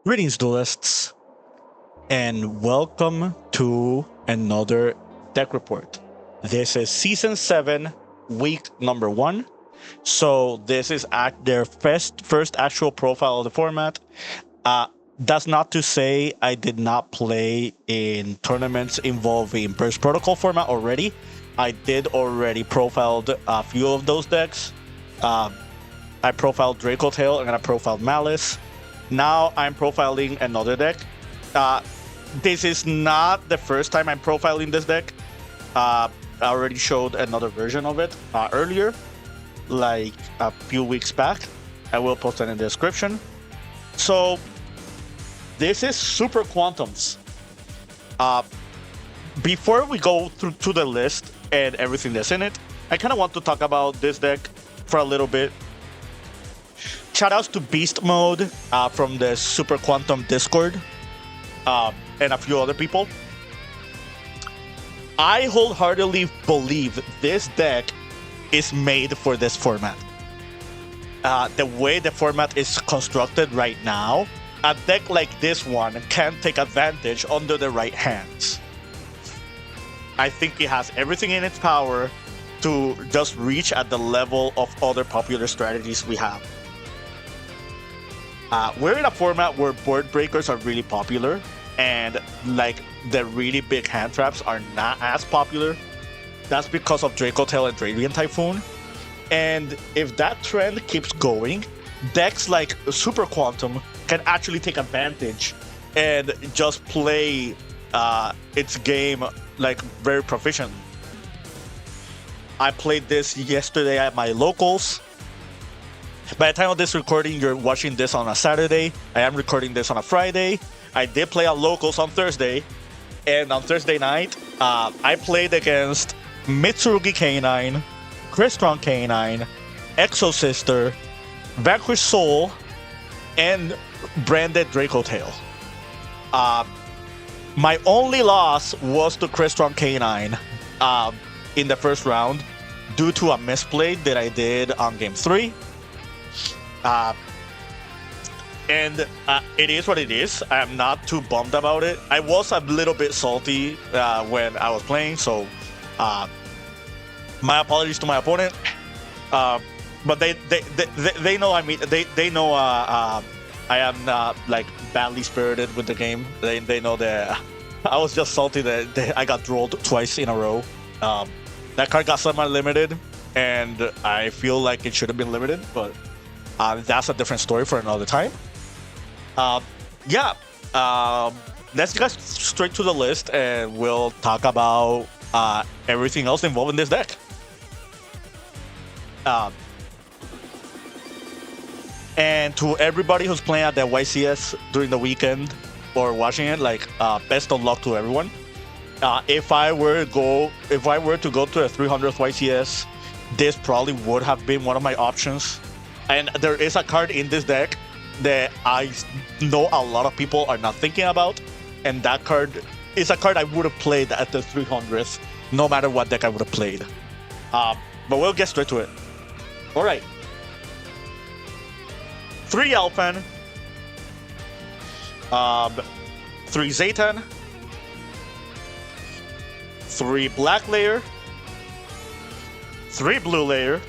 Greetings, duelists, and welcome to another deck report. This is season 7, week number 1. So this is at their first actual profile of the format. Uh, that's not to say I did not play in tournaments involving Burst Protocol format already. I did already profiled a few of those decks. I profiled Draco Tail and I profiled Malice. Now I'm profiling another deck. This is not the first time I'm profiling this deck. I already showed another version of it earlier, like a few weeks back. I will post it in the description. So this is Super Quantums. Before we go through to the list and everything that's in it, I kind of want to talk about this deck for a little bit. Shoutouts to Beast Mode from the Super Quantum Discord and a few other people. I wholeheartedly believe this deck is made for this format. The way the format is constructed right now, a deck like this one can take advantage under the right hands. I think it has everything in its power to just reach at the level of other popular strategies we have. We're in a format where board breakers are really popular, and like the really big hand traps are not as popular. That's because of Draco Tail and Radiant Typhoon. And if that trend keeps going, decks like Super Quantum can actually take advantage and just play its game like very proficiently. I played this yesterday at my locals. By the time of this recording, you're watching this on a Saturday. I am recording this on a Friday. I did play at locals on Thursday. And on Thursday night, I played against Mitsurugi K9, Crystron K9, Exo Sister, Vanquish Soul, and Branded Draco Tail. My only loss was to Crystron K9 in the first round due to a misplay that I did on game 3. And it is what it is. I'm not too bummed about it. I was a little bit salty when I was playing, so my apologies to my opponent. But they know they know I am not like badly spirited with the game. They know that I was just salty that I got drolled twice in a row. That card got semi-limited, and I feel like it should have been limited, but that's a different story for another time. Let's get straight to the list and we'll talk about everything else involved in this deck. And to everybody who's playing at the YCS during the weekend or watching it, like best of luck to everyone. If I were to go to a 300th YCS, this probably would have been one of my options. And there is a card in this deck that I know a lot of people are not thinking about, and that card is a card I would have played at the 300th, no matter what deck I would have played. But we'll get straight to it. All right. 3 Alphan, 3 Zaytan, 3 Black Layer, 3 Blue Layer,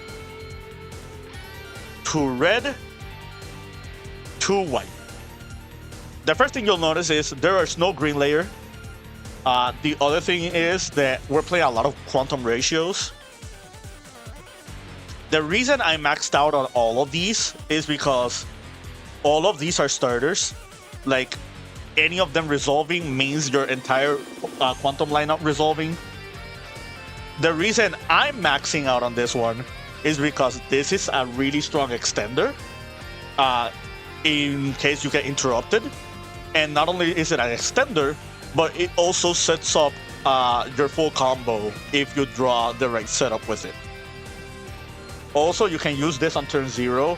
2 Red, 2 White. The first thing you'll notice is there is no green layer. The other thing is that we're playing a lot of quantum ratios. The reason I maxed out on all of these is because all of these are starters. Like, any of them resolving means your entire quantum lineup resolving. The reason I'm maxing out on this one is because this is a really strong extender in case you get interrupted. And not only is it an extender, but it also sets up your full combo if you draw the right setup with it. Also, you can use this on turn 0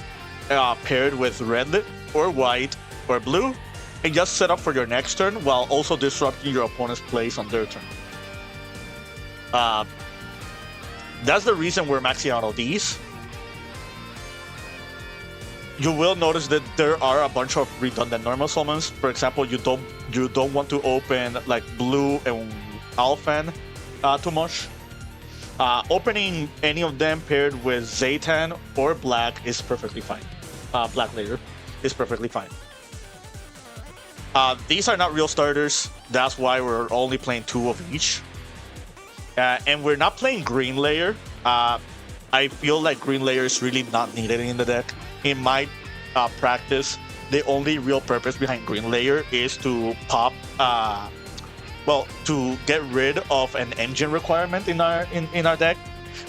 paired with red or white or blue and just set up for your next turn while also disrupting your opponent's plays on their turn. That's the reason we're maxing out all these. you will notice that there are a bunch of redundant normal summons. For example, you don't want to open like blue and Alphan too much. Opening any of them paired with Zaytan or Black is perfectly fine. Black later is perfectly fine. These are not real starters. That's why we're only playing 2 of each. And we're not playing Green Layer. I feel like Green Layer is really not needed in the deck. In my practice, the only real purpose behind Green Layer is to pop, to get rid of an engine requirement in our deck.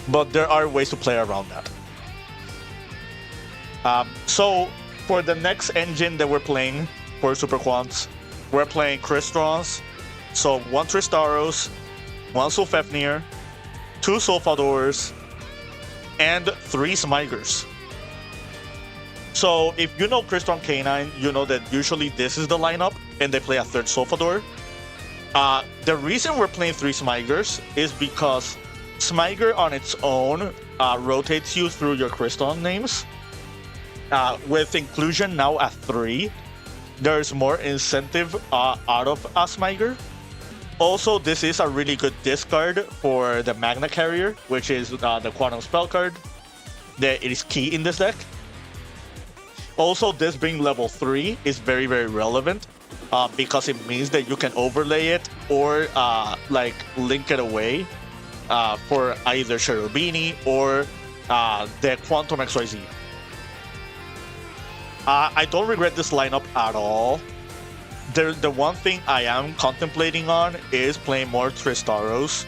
But there are ways to play around that. So for the next engine that we're playing for Super Quants, we're playing Crystrons. So 1 Tristaros, 1 Sulfefnir, 2 Sulfadors, and 3 Smigers. So if you know Crystron K9, you know that usually this is the lineup, and they play a 3rd Sulfador. The reason we're playing 3 Smigers is because Smiger on its own rotates you through your Crystron names. With inclusion now at 3, there's more incentive out of a Smiger. Also, this is a really good discard for the Magna Carrier, which is the Quantum Spell card that it is key in this deck. Also, this being level 3 is very, very relevant because it means that you can overlay it or like link it away for either Cherubini or the Quantum XYZ. I don't regret this lineup at all. The one thing I am contemplating on is playing more Tristaros.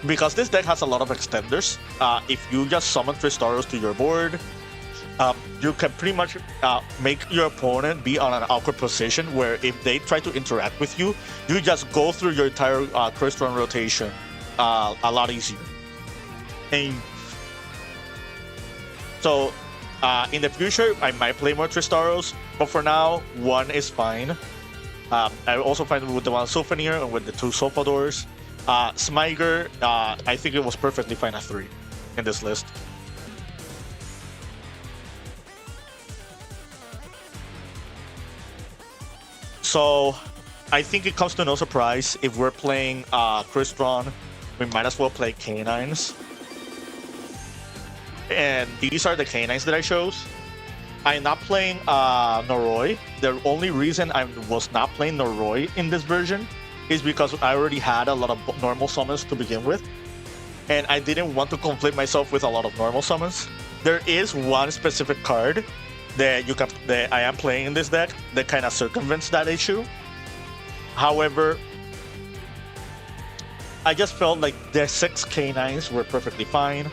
Because this deck has a lot of extenders. If you just summon Tristaros to your board, you can pretty much make your opponent be on an awkward position where if they try to interact with you, you just go through your entire Crystron rotation a lot easier. And so in the future, I might play more Tristaros, but for now, 1 is fine. I also find with the 1 Sulfenir and with the 2 Sulfadors. Smiger, I think it was perfectly fine at 3 in this list. So I think it comes to no surprise if we're playing Crystron, we might as well play K9s. And these are the K9s that I chose. I'm not playing Noroi. The only reason I was not playing Noroi in this version is because I already had a lot of normal summons to begin with. And I didn't want to conflict myself with a lot of normal summons. There is one specific card that I am playing in this deck that kind of circumvents that issue. However, I just felt like the 6 K9s were perfectly fine.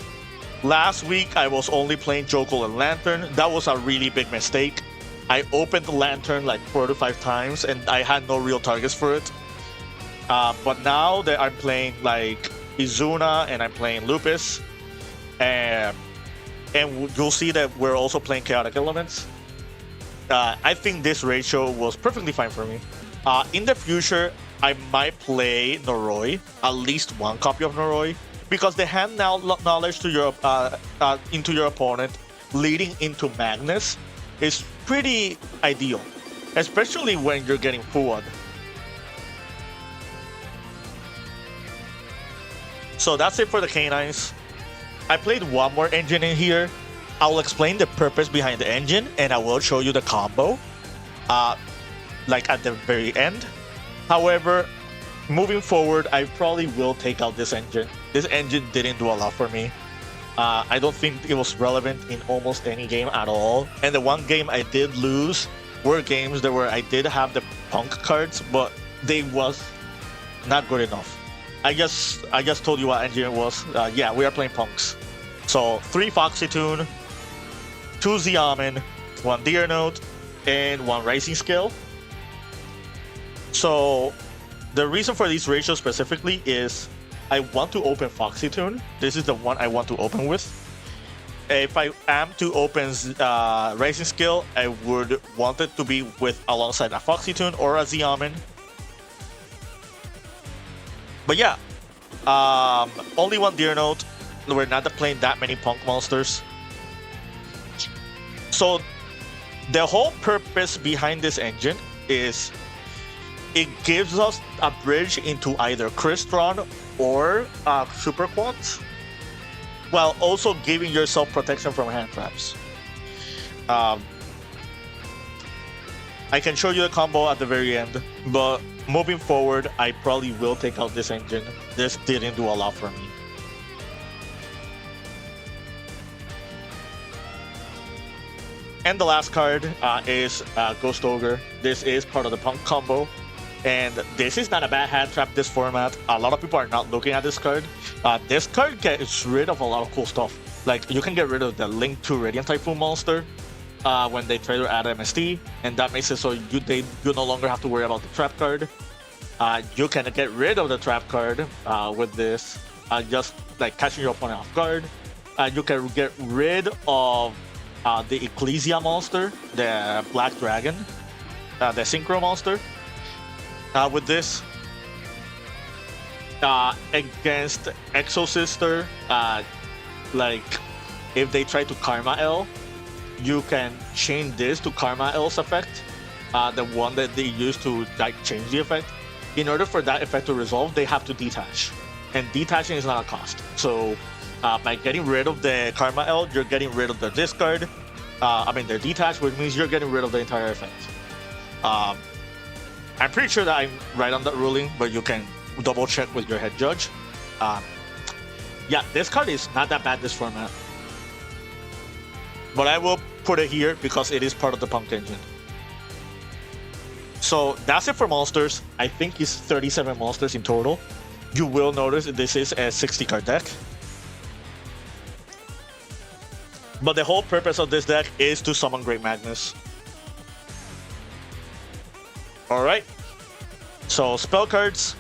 Last week, I was only playing Jokul and Lantern. That was a really big mistake. I opened the Lantern like 4 to 5 times and I had no real targets for it. But now that I'm playing like Izuna and I'm playing Lupus, and you'll see that we're also playing Chaotic Elements, I think this ratio was perfectly fine for me. In the future, I might play Noroi, at least 1 copy of Noroi, because the hand knowledge to your into your opponent leading into Magnus is pretty ideal, especially when you're getting FUAD. So that's it for the K9s. I played one more engine in here. I'll explain the purpose behind the engine and I will show you the combo like at the very end. However, moving forward, I probably will take out this engine. This engine didn't do a lot for me. I don't think it was relevant in almost any game at all. And the one game I did lose were games that where I did have the Punk cards, but they was not good enough. I just told you what engine it was. Yeah, we are playing Punks. So 3 Foxy Tune, 2 Xiamen, 1 Deer Note, and 1 Rising Scale. So the reason for these ratios specifically is I want to open Foxy Tune. This is the one I want to open with. If I am to open Rising Scale, I would want it to be with alongside a Foxy Tune or a Xiamen. But yeah, only 1 Deer Note. We're not playing that many Punk monsters. So the whole purpose behind this engine is it gives us a bridge into either Crystron or Super Quants, while also giving yourself protection from hand traps. I can show you the combo at the very end, but moving forward, I probably will take out this engine. This didn't do a lot for me. And the last card is Ghost Ogre. This is part of the P.U.N.K combo. And this is not a bad hand trap this format. A lot of people are not looking at this card. This card gets rid of a lot of cool stuff. Like, you can get rid of the Link to Radiant Typhoon monster when they try to add MST, and that makes it so you no longer have to worry about the trap card. You can get rid of the trap card with this, just like catching your opponent off guard. You can get rid of the Ecclesia monster, the Black Dragon, the Synchro monster. With this, against Exo Sister, like if they try to Karma L, you can chain this to Karma L's effect, the one that they use to like change the effect. In order for that effect to resolve, they have to detach, and detaching is not a cost. So by getting rid of the Karma L, you're getting rid of the discard. They're detached, which means you're getting rid of the entire effect. I'm pretty sure that I'm right on that ruling, but you can double check with your head judge. Yeah, this card is not that bad this format. But I will put it here because it is part of the P.U.N.K engine. So that's it for monsters. I think it's 37 monsters in total. You will notice this is a 60 card deck. But the whole purpose of this deck is to summon Great Magnus. Alright, so spell cards.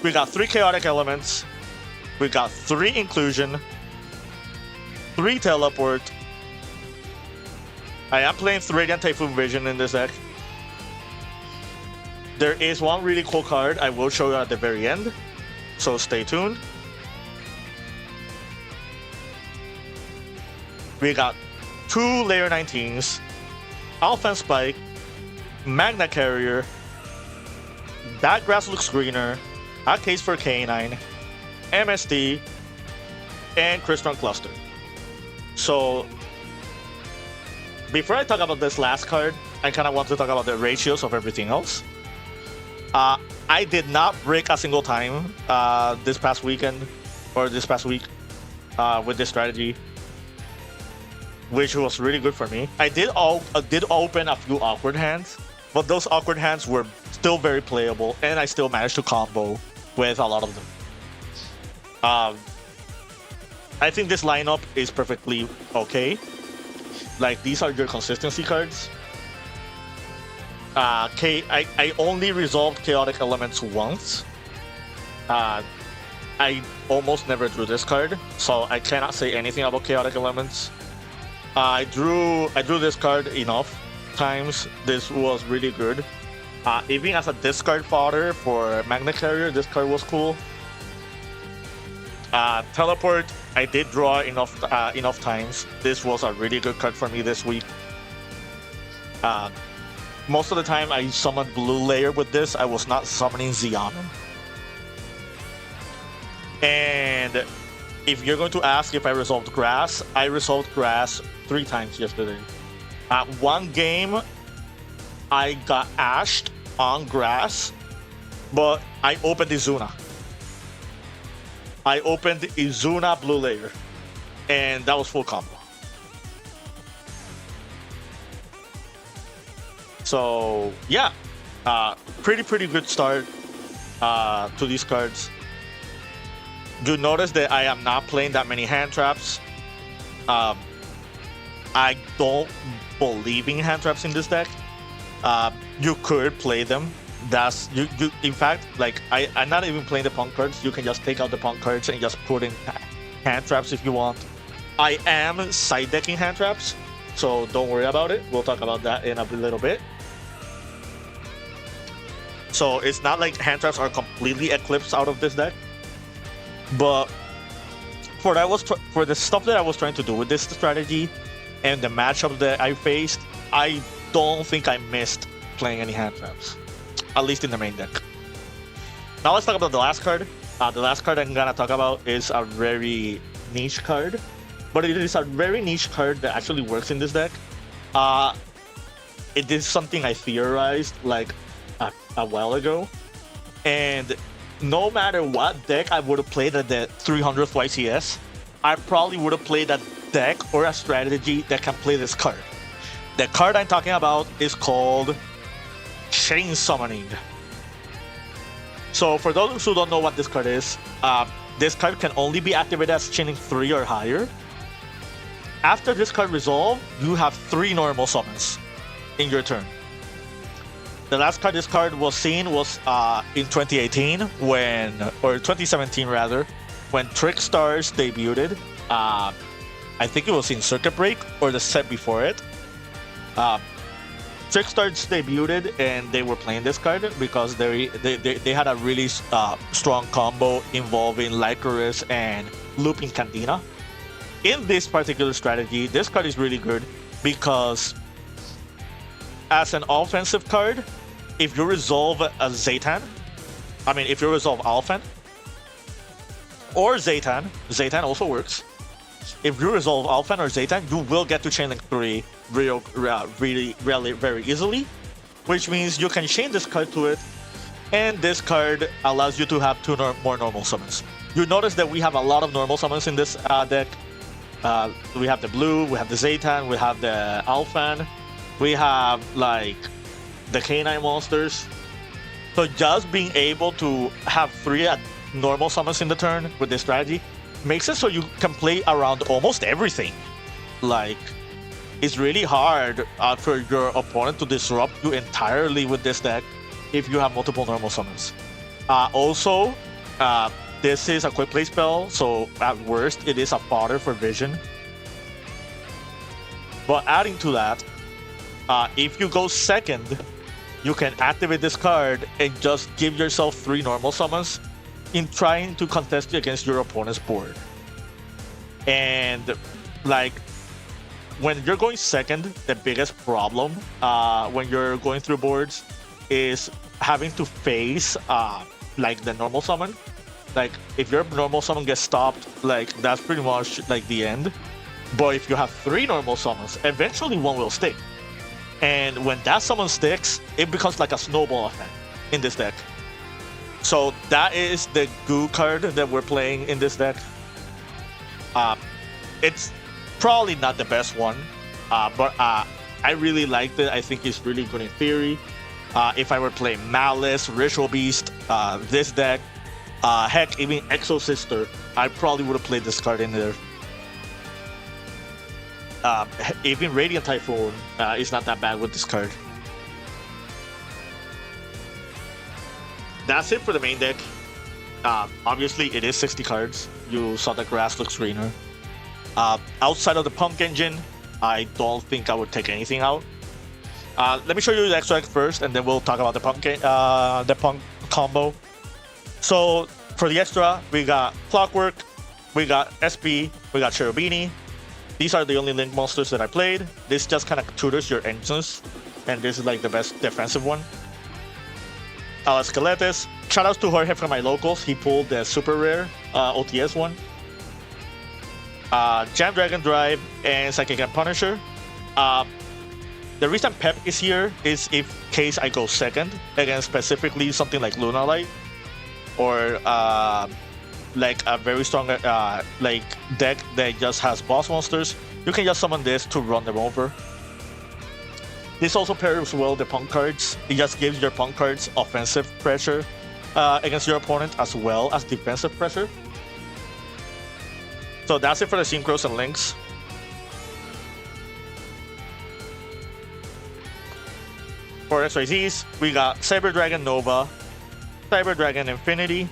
We got 3 Chaotic Elements. We got 3 Inclusion. 3 Teleport. I am playing Radiant Typhoon Vision in this deck. There is one really cool card I will show you at the very end, so stay tuned. We got 2 Layer 19s, Alpha and Spike, Magna Carrier, That Grass Looks Greener, A Case for K9, MSD, and Crystron Cluster. So, before I talk about this last card, I kind of want to talk about the ratios of everything else. I did not break a single time this past weekend, or this past week, with this strategy, which was really good for me. I did open a few awkward hands, but those awkward hands were still very playable, and I still managed to combo with a lot of them. I think this lineup is perfectly okay. Like, these are your consistency cards. I only resolved Chaotic Elements once. I almost never drew this card, so I cannot say anything about Chaotic Elements. I drew this card enough times. This was really good. Even as a discard fodder for Magna Carrier, this card was cool. Teleport, I did draw enough times. This was a really good card for me this week. Most of the time I summoned Blue Layer with this. I was not summoning Xiamen. And if you're going to ask if I resolved Grass, I resolved Grass 3 times yesterday. One game, I got ashed on Grass, but I opened Izuna. I opened Izuna Blue Layer, and that was full combo. So yeah, pretty good start to these cards. You notice that I am not playing that many hand traps. I don't believe in hand traps in this deck. You could play them. That's you. In fact, like I'm not even playing the P.U.N.K cards. You can just take out the P.U.N.K cards and just put in hand traps if you want. I am side decking hand traps, so don't worry about it. We'll talk about that in a little bit. So it's not like hand traps are completely eclipsed out of this deck, but for the stuff that I was trying to do with this strategy, and the matchup that I faced, I don't think I missed playing any hand traps, at least in the main deck. Now let's talk about the last card. The last card I'm gonna talk about is a very niche card, but it is a very niche card that actually works in this deck. It is something I theorized like a while ago, and no matter what deck I would have played at the 300th YCS, I probably would have played a deck or a strategy that can play this card. The card I'm talking about is called Chain Summoning. So for those who don't know what this card is, this card can only be activated as chaining 3 or higher. After this card resolve, you have 3 normal summons in your turn. The last card this card was seen was in 2018 or 2017 rather, when Trickstars debuted. I think it was in Circuit Break or the set before it. Trickstars debuted and they were playing this card because they had a really strong combo involving Lycoris and Looping Cantina. In this particular strategy, this card is really good because as an offensive card, if you resolve a Zaytan, if you resolve Alphen or Zaytan, Zaytan also works. If you resolve Alphen or Zaytan, you will get to Chainlink 3 really very easily, which means you can chain this card to it, and this card allows you to have 2 more normal summons. You notice that we have a lot of normal summons in this deck. We have the blue, we have the Zaytan, we have the Alphen, we have like the K9 monsters. So just being able to have 3 normal summons in the turn with this strategy makes it so you can play around almost everything. Like, it's really hard for your opponent to disrupt you entirely with this deck if you have multiple normal summons. Also, this is a quick play spell, so at worst, it is a fodder for vision. But adding to that, if you go second, you can activate this card and just give yourself 3 normal summons in trying to contest you against your opponent's board. And like, when you're going second, the biggest problem when you're going through boards is having to face like the normal summon. Like, if your normal summon gets stopped, like, that's pretty much like the end. But if you have 3 normal summons, eventually one will stick. And when that summon sticks, it becomes like a snowball effect in this deck. So that is the goo card that we're playing in this deck. It's probably not the best one, but I really liked it. I think it's really good in theory. If I were playing Malice, Ritual Beast, this deck, heck, even Exo Sister, I probably would have played this card in there. Even Radiant Typhoon is not that bad with this card. That's it for the main deck. Obviously, it is 60 cards. You saw the grass looks greener. Outside of the P.U.N.K engine, I don't think I would take anything out. Let me show you the extra deck first, and then we'll talk about the P.U.N.K combo. So for the extra, we got Clockwork, we got SP, we got Cherubini. These are the only Link monsters that I played. This just kind of tutors your engines, and this is like the best defensive one. Skeletis. Shoutouts to Jorge from my locals. He pulled the super rare OTS one. Jam Dragon Drive and Psychic and Punisher. The reason Pep is here is if case I go second against specifically something like Luna Light or like a very strong like deck that just has boss monsters, you can just summon this to run them over. This also pairs well the P.U.N.K cards. It just gives your P.U.N.K cards offensive pressure against your opponent as well as defensive pressure. So that's it for the Synchros and Links. For XYZs, we got Cyber Dragon Nova, Cyber Dragon Infinity,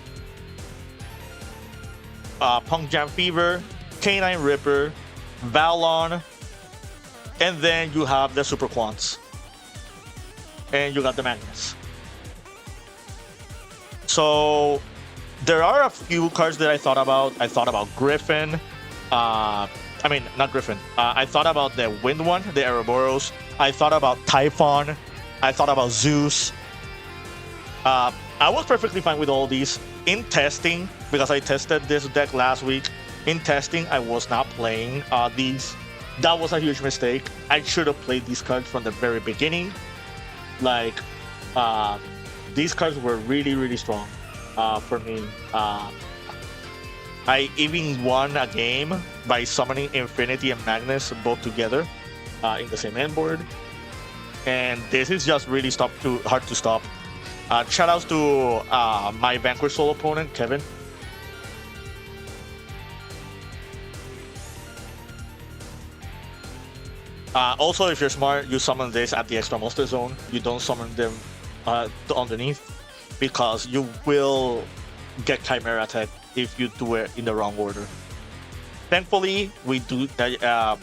P.U.N.K Jam Fever, K9 Ripper, Valon, and then you have the Super Quants. And you got the Magnus. So there are a few cards that I thought about. I thought about Griffin. I mean, not Griffin. I thought about the Wind one, the Ouroboros. I thought about Typhon. I thought about Zeus. I was perfectly fine with all these. In testing, because I tested this deck last week, in testing, I was not playing these. That was a huge mistake. I should have played these cards from the very beginning. Like, these cards were really, really strong for me. I even won a game by summoning Infinity and Magnus both together in the same end board. And this is just really hard to stop. Shoutouts to my Vanquish Soul opponent, Kevin. Also, if you're smart, you summon this at the extra monster zone. You don't summon them underneath, because you will get Chimera attack if you do it in the wrong order. Thankfully, we do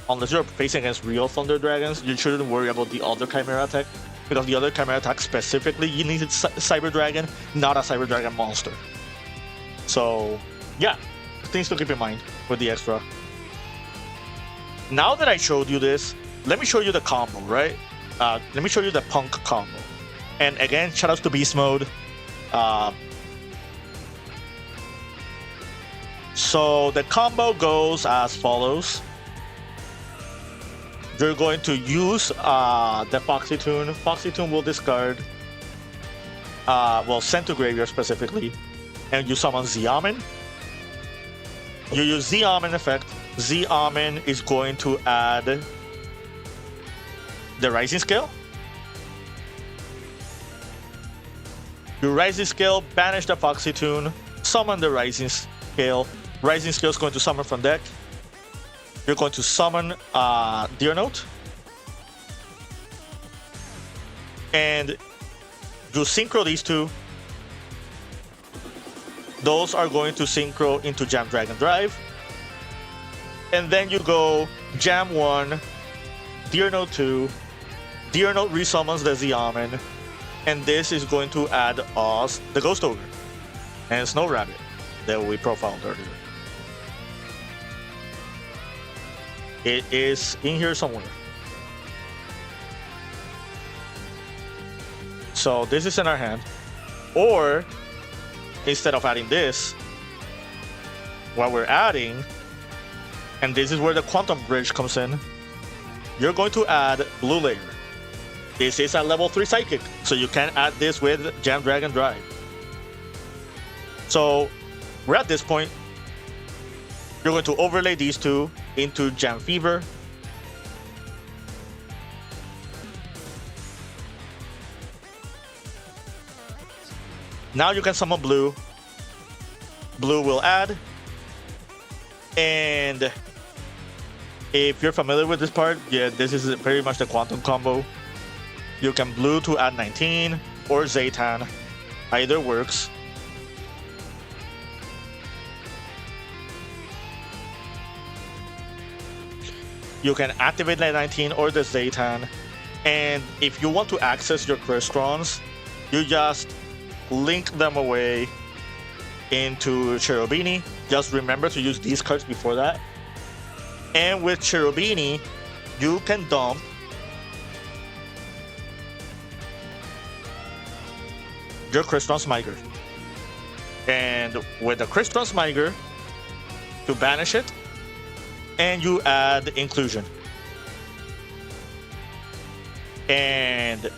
unless you're facing against real Thunder Dragons, you shouldn't worry about the other Chimera attack, because the other Chimera attack specifically, you need a Cyber Dragon, not a Cyber Dragon monster. So, yeah, things to keep in mind with the extra. Now that I showed you this, let me show you the combo, right? Let me show you the P.U.N.K combo. And again, shoutouts to Beast Mode. So the combo goes as follows. You're going to use the Foxy Tune. Foxy Tune will discard, well, send to graveyard specifically, and you summon Z-Amin. You use Z-Amin effect. Z-Amin is going to add the Rising Scale. You Rising Scale, banish the Foxy Tune, summon the Rising Scale. Rising Scale is going to summon from deck. You're going to summon Deer Note. And you synchro these two. Those are going to synchro into Jam Dragon Drive. And then you go Jam 1, Deer Note 2, Deer Note resummons the Z-Amin, and this is going to add us the Ghost Ogre and Snow Rabbit that we profiled earlier. It is in here somewhere. So this is in our hand. Or, instead of adding this, what we're adding, and this is where the Quantum Bridge comes in, you're going to add Blue Layer. This is a level 3 Psychic, so you can add this with Jam Dragon Drive. So we're at this point. You're going to overlay these two into Jam Fever. Now you can summon Blue. Blue will add. And if you're familiar with this part, yeah, this is very much the Quantum combo. You can Blue to add 19 or Zaytan. Either works. You can activate the 19 or the Zaytan. And if you want to access your Crystrons, you just link them away into Cherubini. Just remember to use these cards before that. And with Cherubini, you can dump your Crystron Smiger. And with the Crystron Smiger, you banish it, and you add Inclusion. And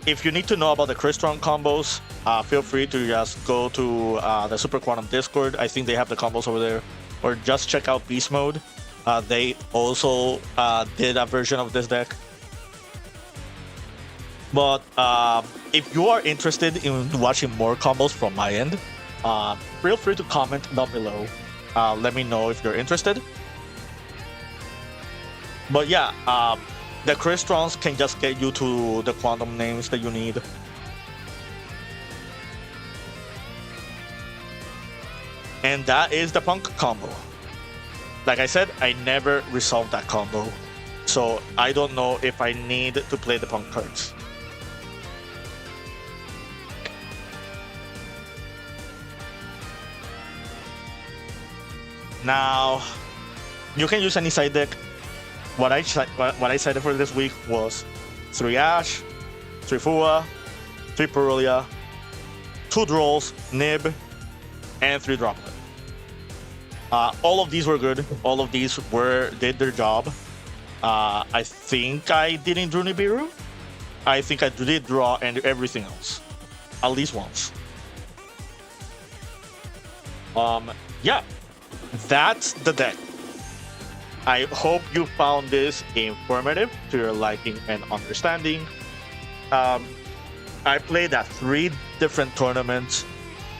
if you need to know about the Crystron combos, feel free to just go to the Super Quantum Discord. I think they have the combos over there. Or just check out Beast Mode. They also did a version of this deck. But if you are interested in watching more combos from my end, feel free to comment down below. Let me know if you're interested. But yeah, the Crystrons can just get you to the quantum names that you need. And that is the P.U.N.K combo. Like I said, I never resolved that combo. So I don't know if I need to play the P.U.N.K cards. Now, you can use any side deck. What I decided for this week was 3 Ash, 3 Fua, 3 Perulia, 2 Drolls, Nib, and 3 Droplet. All of these were good. All of these did their job. I think I didn't draw Nibiru. I think I did draw and everything else, at least once. Yeah, that's the deck. I hope you found this informative to your liking and understanding. I played at 3 different tournaments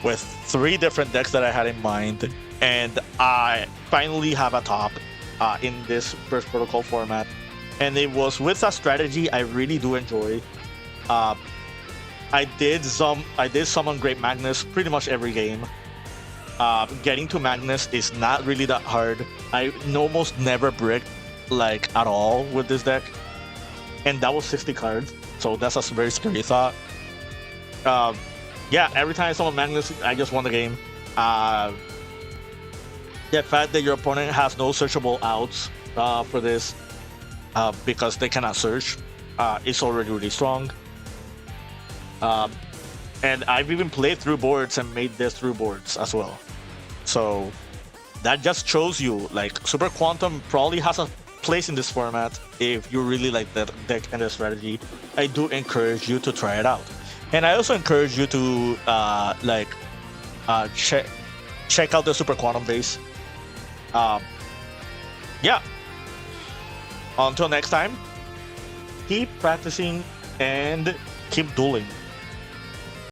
with 3 different decks that I had in mind, and I finally have a top in this first protocol format, and it was with a strategy I really do enjoy. I did summon Great Magnus pretty much every game. Getting to Magnus is not really that hard. I almost never bricked like at all with this deck, and that was 60 cards, so that's a very scary thought. Yeah, every time I summon Magnus, I just won the game. The fact that your opponent has no searchable outs for this because they cannot search is already really strong. And I've even played through boards and made this through boards as well. So that just shows you, like, Super Quantum probably has a place in this format if you really like that deck and the strategy. I do encourage you to try it out. And I also encourage you to check out the Super Quantum base. Yeah. Until next time, keep practicing and keep dueling.